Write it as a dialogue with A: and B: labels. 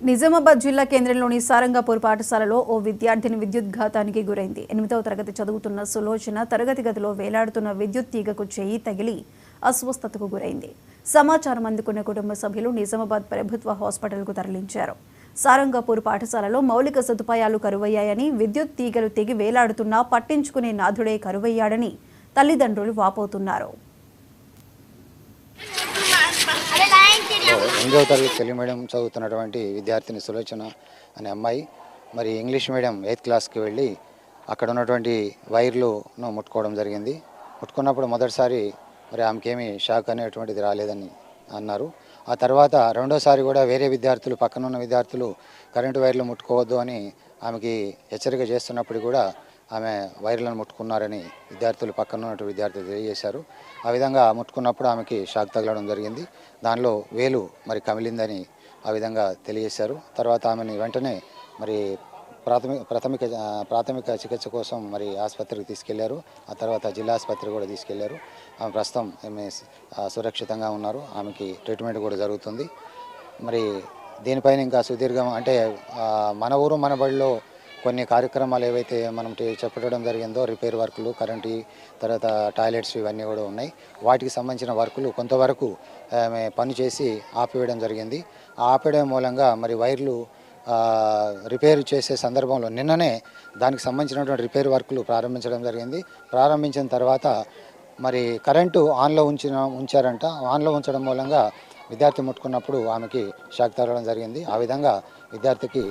A: నిజామాబాద్ జిల్లా కేంద్రంలోని సారంగపూర్ పాఠశాలలో ఓ విద్యార్థిని విద్యుద్ఘాతానికి గురైంది. 8వ తరగతి చదువుతున్న సులోచన తరగతి గదిలో వేలాడుతున్న విద్యుత్ తీగకు చేయి తగిలి అస్వస్థతకు గురైంది. సమాచారం అందుకున్న కుటుంబ సభ్యులు నిజామాబాద్ ప్రభుత్వ హాస్పిటల్కు తరలించారు. సారంగపూర్ పాఠశాలలో మౌలిక సదుపాయాలు కరువయ్యాయని, విద్యుత్ తీగలు తెగి వేలాడుతున్నా పట్టించుకునే నాథుడే కరువయ్యాడని తల్లిదండ్రులు వాపోతున్నారు.
B: 8వ తరగతి తెలుగు మీడియం చదువుతున్నటువంటి విద్యార్థిని సులోచన అనే అమ్మాయి మరి ఇంగ్లీష్ మీడియం 8th క్లాస్కి వెళ్ళి అక్కడ ఉన్నటువంటి వైర్లను ముట్టుకోవడం జరిగింది. ముట్టుకున్నప్పుడు మొదటిసారి మరి ఆమెకేమీ షాక్ అనేటువంటిది రాలేదని అన్నారు. ఆ తర్వాత రెండోసారి కూడా వేరే విద్యార్థులు, పక్కనున్న విద్యార్థులు కరెంటు వైర్లు ముట్టుకోవద్దు అని ఆమెకి హెచ్చరిక చేస్తున్నప్పుడు కూడా ఆమె వైర్లను ముట్టుకున్నారని పక్కన ఉన్నటువంటి విద్యార్థులు తెలియజేశారు. ఆ విధంగా ముట్టుకున్నప్పుడు ఆమెకి షాక్ తగలడం జరిగింది. దానిలో వేలు మరి కమిలిందని ఆ విధంగా తెలియజేశారు. తర్వాత ఆమెని వెంటనే మరి ప్రాథమిక చికిత్స కోసం మరి ఆసుపత్రికి తీసుకెళ్లారు. ఆ తర్వాత జిల్లా ఆసుపత్రికి కూడా తీసుకెళ్లారు. ఆమె ప్రస్తుతం సురక్షితంగా ఉన్నారు. ఆమెకి ట్రీట్మెంట్ కూడా జరుగుతుంది. మరి దీనిపైన ఇంకా సుదీర్ఘం అంటే మన ఊరు మన బడిలో కొన్ని కార్యక్రమాలు ఏవైతే మనం చెప్పడం జరిగిందో, రిపేర్ వర్కులు, కరెంటు, తర్వాత టాయిలెట్స్ ఇవన్నీ కూడా ఉన్నాయి. వాటికి సంబంధించిన వర్కులు కొంతవరకు పని చేసి ఆపివేయడం జరిగింది. ఆ ఆపేయడం మూలంగా మరి వైర్లు రిపేర్ చేసే సందర్భంలో నిన్ననే దానికి సంబంధించినటువంటి రిపేర్ వర్కులు ప్రారంభించడం జరిగింది. ప్రారంభించిన తర్వాత మరి కరెంటు ఆన్లో ఉంచారంట. ఆన్లో ఉంచడం మూలంగా విద్యార్థి ముట్టుకున్నప్పుడు ఆమెకి షాక్ తగలడం జరిగింది. ఆ విధంగా విద్యార్థికి